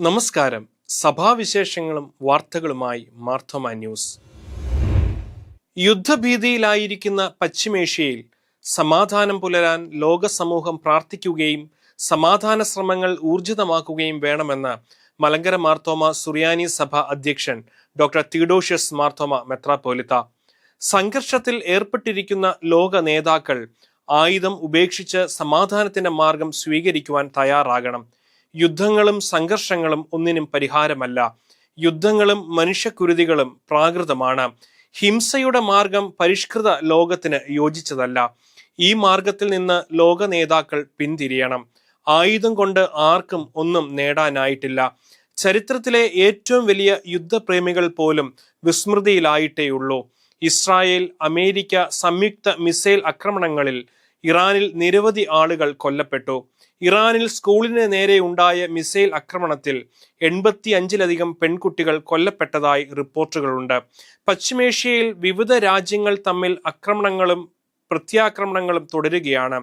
നമസ്കാരം. സഭാവിശേഷങ്ങളും വാർത്തകളുമായി മാർത്തോമ ന്യൂസ്. യുദ്ധഭീതിയിലായിരിക്കുന്ന പശ്ചിമേഷ്യയിൽ സമാധാനം പുലരാൻ ലോക സമൂഹം പ്രാർത്ഥിക്കുകയും സമാധാന ശ്രമങ്ങൾ ഊർജിതമാക്കുകയും വേണമെന്ന് മലങ്കര മാർത്തോമ സുറിയാനി സഭ അധ്യക്ഷൻ ഡോക്ടർ തിയോഡോഷ്യസ് മാർത്തോമ മെത്രാപ്പോലിത്ത. സംഘർഷത്തിൽ ഏർപ്പെട്ടിരിക്കുന്ന ലോക നേതാക്കൾ ആയുധം ഉപേക്ഷിച്ച് സമാധാനത്തിന്റെ മാർഗം സ്വീകരിക്കുവാൻ തയ്യാറാകണം. യുദ്ധങ്ങളും സംഘർഷങ്ങളും ഒന്നിനും പരിഹാരമല്ല. യുദ്ധങ്ങളും മനുഷ്യക്കുരുതികളും പ്രാകൃതമാണ്. ഹിംസയുടെ മാർഗം പരിഷ്കൃത ലോകത്തിന് യോജിച്ചതല്ല. ഈ മാർഗത്തിൽ നിന്ന് ലോക നേതാക്കൾ പിന്തിരിയണം. ആയുധം കൊണ്ട് ആർക്കും ഒന്നും നേടാനായിട്ടില്ല. ചരിത്രത്തിലെ ഏറ്റവും വലിയ യുദ്ധപ്രേമികൾ പോലും വിസ്മൃതിയിലായിട്ടേയുള്ളൂ. ഇസ്രായേൽ അമേരിക്ക സംയുക്ത മിസൈൽ ആക്രമണങ്ങളിൽ ഇറാനിൽ നിരവധി ആളുകൾ കൊല്ലപ്പെട്ടു. ഇറാനിൽ സ്കൂളിന് നേരെ ഉണ്ടായ മിസൈൽ ആക്രമണത്തിൽ 85-ലധികം പെൺകുട്ടികൾ കൊല്ലപ്പെട്ടതായി റിപ്പോർട്ടുകളുണ്ട്. പശ്ചിമേഷ്യയിൽ വിവിധ രാജ്യങ്ങൾ തമ്മിൽ ആക്രമണങ്ങളും പ്രത്യാക്രമണങ്ങളും തുടരുകയാണ്.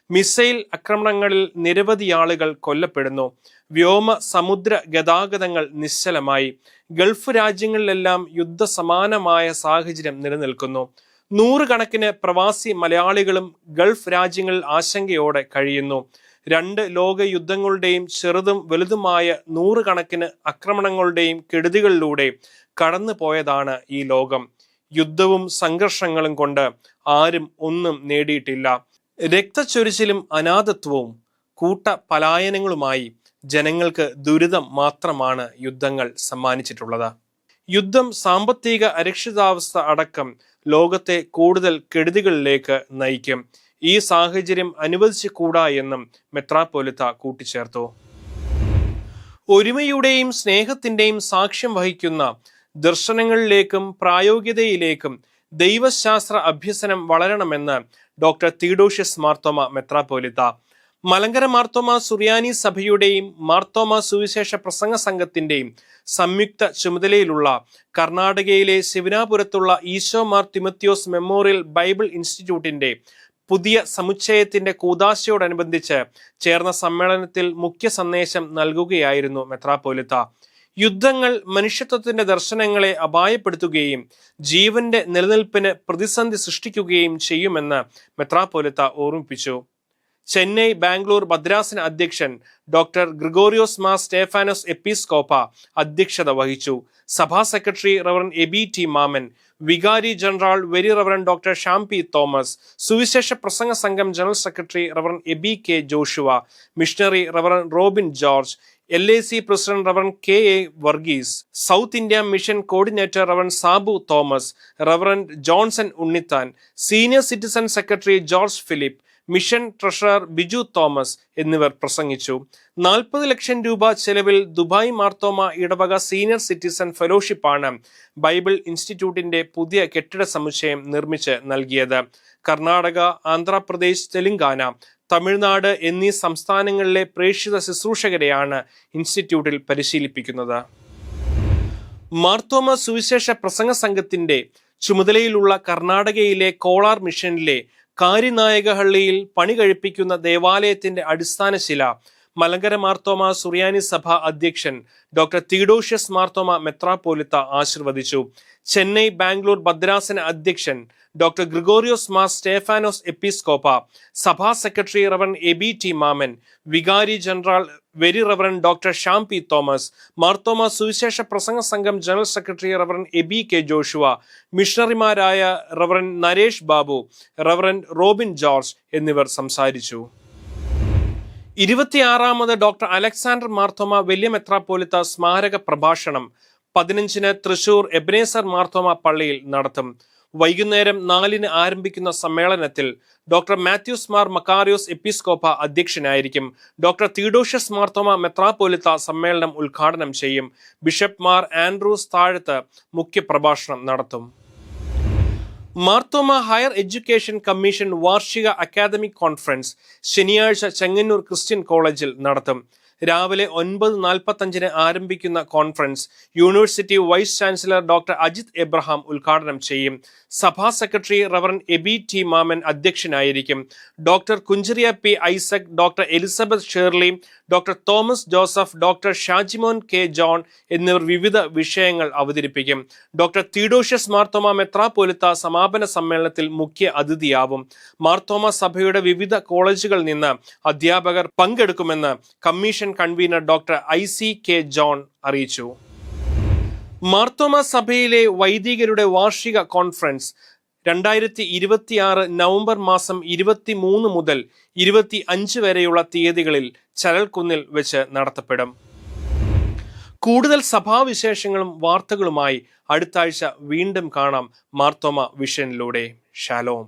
മിസൈൽ ആക്രമണങ്ങളിൽ നിരവധി ആളുകൾ കൊല്ലപ്പെടുന്നു. വ്യോമ സമുദ്ര ഗതാഗതങ്ങൾ നിശ്ചലമായി. ഗൾഫ് രാജ്യങ്ങളിലെല്ലാം യുദ്ധസമാനമായ സാഹചര്യം നിലനിൽക്കുന്നു. നൂറുകണക്കിന് പ്രവാസി മലയാളികളും ഗൾഫ് രാജ്യങ്ങളിൽ ആശങ്കയോടെ കഴിയുന്നു. 2 ലോക യുദ്ധങ്ങളുടെയും ചെറുതും വലുതുമായ നൂറുകണക്കിന് ആക്രമണങ്ങളുടെയും കെടുതികളിലൂടെ കടന്നു പോയതാണ് ഈ ലോകം. യുദ്ധവും സംഘർഷങ്ങളും കൊണ്ട് ആരും ഒന്നും നേടിയിട്ടില്ല. രക്തച്ചൊരിച്ചിലും അനാഥത്വവും കൂട്ട പലായനങ്ങളുമായി ജനങ്ങൾക്ക് ദുരിതം മാത്രമാണ് യുദ്ധങ്ങൾ സമ്മാനിച്ചിട്ടുള്ളത്. യുദ്ധം സാമ്പത്തിക അരക്ഷിതാവസ്ഥ അടക്കം ലോകത്തെ കൂടുതൽ കെടുതികളിലേക്ക് നയിക്കും. ഈ സാഹചര്യം അനുവദിച്ചു കൂടാ എന്നും മെത്രാപ്പോലിത്ത കൂട്ടിച്ചേർത്തു. ഒരുമയുടെയും സ്നേഹത്തിന്റെയും സാക്ഷ്യം വഹിക്കുന്ന ദർശനങ്ങളിലേക്കും പ്രായോഗികതയിലേക്കും ദൈവശാസ്ത്ര അഭ്യസനം വളരണമെന്ന് ഡോക്ടർ തിയോഡോഷ്യസ് മാർത്തോമ മെത്രാപ്പോലിത്ത. മലങ്കര മാർത്തോമ സുറിയാനി സഭയുടെയും മാർത്തോമ സുവിശേഷ പ്രസംഗ സംഘത്തിന്റെയും സംയുക്ത ചുമതലയിലുള്ള കർണാടകയിലെ ശിവനാപുരത്തുള്ള ഈശോ മാർ തിമത്യോസ് മെമ്മോറിയൽ ബൈബിൾ ഇൻസ്റ്റിറ്റ്യൂട്ടിന്റെ പുതിയ സമുച്ചയത്തിന്റെ കൂദാശയോടനുബന്ധിച്ച് ചേർന്ന സമ്മേളനത്തിൽ മുഖ്യ സന്ദേശം നൽകുകയായിരുന്നു മെത്രാപ്പോലിത്ത. യുദ്ധങ്ങൾ മനുഷ്യത്വത്തിന്റെ ദർശനങ്ങളെ അപായപ്പെടുത്തുകയും ജീവന്റെ നിലനിൽപ്പിന് പ്രതിസന്ധി സൃഷ്ടിക്കുകയും ചെയ്യുമെന്ന് മെത്രാപ്പോലിത്ത ഓർമ്മിപ്പിച്ചു. ചെന്നൈ, ബാംഗ്ലൂർ ഭദ്രാസന അധ്യക്ഷൻ ഡോക്ടർ ഗ്രിഗോറിയോസ് മാർ സ്റ്റേഫാനോസ് എപ്പിസ്കോപ്പ അധ്യക്ഷത വഹിച്ചു. സഭാ secretary reverend AB T Mammen, വികാരി general very reverend doctor Shampy Thomas, സുവിശേഷ പ്രസംഗ സംഘം general secretary reverend AB K Joshua, missionary reverend Robin George, LAC president reverend KA Varghese, South India mission coordinator reverend Sabu Thomas, reverend Johnson Unnithan, senior citizen secretary George Philip, mission treasurer Biju Thomas എന്നിവർ പ്രസംഗിച്ചു. 40 ലക്ഷം രൂപ ചെലവിൽ ദുബായ് മാർത്തോമ ഇടവക senior citizen ഫെലോഷിപ്പാണ് Bible ഇൻസ്റ്റിറ്റ്യൂട്ടിന്റെ പുതിയ കെട്ടിട സമുച്ചയം നിർമ്മിച്ച് നൽകിയത്. കർണാടക, ആന്ധ്രാപ്രദേശ്, തെലങ്കാന, തമിഴ്നാട് എന്നീ സംസ്ഥാനങ്ങളിലെ പ്രേക്ഷിത ശുശ്രൂഷകരെയാണ് ഇൻസ്റ്റിറ്റ്യൂട്ടിൽ പരിശീലിപ്പിക്കുന്നത്. മാർത്തോമ സുവിശേഷ പ്രസംഗ സംഘത്തിന്റെ ചുമതലയിലുള്ള കർണാടകയിലെ കോളാർ മിഷനിലെ കാര്യനായകഹള്ളിയിൽ പണി കഴിപ്പിക്കുന്ന ദേവാലയത്തിന്റെ അടിസ്ഥാന ശില മലങ്കര മാർത്തോമ സുറിയാനി സഭ അധ്യക്ഷൻ ഡോക്ടർ തിയോഡോഷ്യസ് മാർത്തോമ മെത്രാപ്പോലിത്ത ആശീർവദിച്ചു. ചെന്നൈ, ബാംഗ്ലൂർ ഭദ്രാസന അധ്യക്ഷൻ ഡോക്ടർ ഗ്രിഗോറിയോസ് മാർ സ്റ്റേഫാനോസ് എപ്പിസ്കോപ്പ, സഭാ secretary reverend AB T Mammen, വികാരി general very reverend doctor Shampy Thomas, Mar Thoma സുവിശേഷ പ്രസംഗ സംഘം general secretary reverend AB K Joshua, മിഷണറിമാരായ റവറൻ നരേഷ് ബാബു, റവറൻ റോബിൻ ജോർജ് എന്നിവർ സംസാരിച്ചു. 26ാമത് ഡോക്ടർ അലക്സാണ്ടർ മാർത്തോമ വലിയ മെത്രാപ്പോലിത്ത സ്മാരക പ്രഭാഷണം 15-ന് തൃശൂർ എബനേസർ മാർത്തോമ പള്ളിയിൽ നടത്തും. വൈകുന്നേരം 4-ന് ആരംഭിക്കുന്ന സമ്മേളനത്തിൽ ഡോക്ടർ മാത്യൂസ് മാർ മക്കാരിയോസ് എപ്പിസ്കോപ്പ അധ്യക്ഷനായിരിക്കും. ഡോക്ടർ തിയോഡോഷ്യസ് മാർത്തോമ മെത്രാപ്പോലിത്ത സമ്മേളനം ഉദ്ഘാടനം ചെയ്യും. ബിഷപ്പ് മാർ ആൻഡ്രൂസ് താഴത്ത് മുഖ്യപ്രഭാഷണം നടത്തും. മാർത്തോമ ഹയർ എഡ്യൂക്കേഷൻ കമ്മീഷൻ വാർഷിക അക്കാദമിക് കോൺഫറൻസ് ശനിയാഴ്ച ചെങ്ങന്നൂർ ക്രിസ്ത്യൻ കോളേജിൽ നടത്തും. രാവിലെ 9:45 ആരംഭിക്കുന്ന conference university vice chancellor doctor Ajith Abraham ഉദ്ഘാടനം ചെയ്യും. സഭാ secretary reverend AB T Mammen അധ്യക്ഷനായിരിക്കും. Doctor Kunjiria P Isaac, doctor Elizabeth Shirley, doctor Thomas Joseph, doctor Shajimon K John എന്നിവർ വിവിധ വിഷയങ്ങൾ അവതരിപ്പിക്കും. ഡോക്ടർ തീഡോഷ്യസ് മാർത്തോമ മെത്രാപ്പോലിത്ത സമാപന സമ്മേളനത്തിൽ മുഖ്യ അതിഥിയാവും. മാർത്തോമ സഭയുടെ വിവിധ കോളേജുകളിൽ നിന്ന് അധ്യാപകർ പങ്കെടുക്കുമെന്ന് commission convener doctor IC K John അറിയിച്ചു. മാർത്തോമ സഭയിലെ വൈദികരുടെ വാർഷിക കോൺഫറൻസ് 2026 നവംബർ മാസം 23 മുതൽ 25 വരെയുള്ള തീയതികളിൽ ചരൽക്കുന്നിൽ വെച്ച് നടത്തപ്പെടും. കൂടുതൽ സഭാവിശേഷങ്ങളും വാർത്തകളുമായി അടുത്ത ആഴ്ച വീണ്ടും കാണാം മാർത്തോമ വിഷനിലൂടെ. ഷാലോം.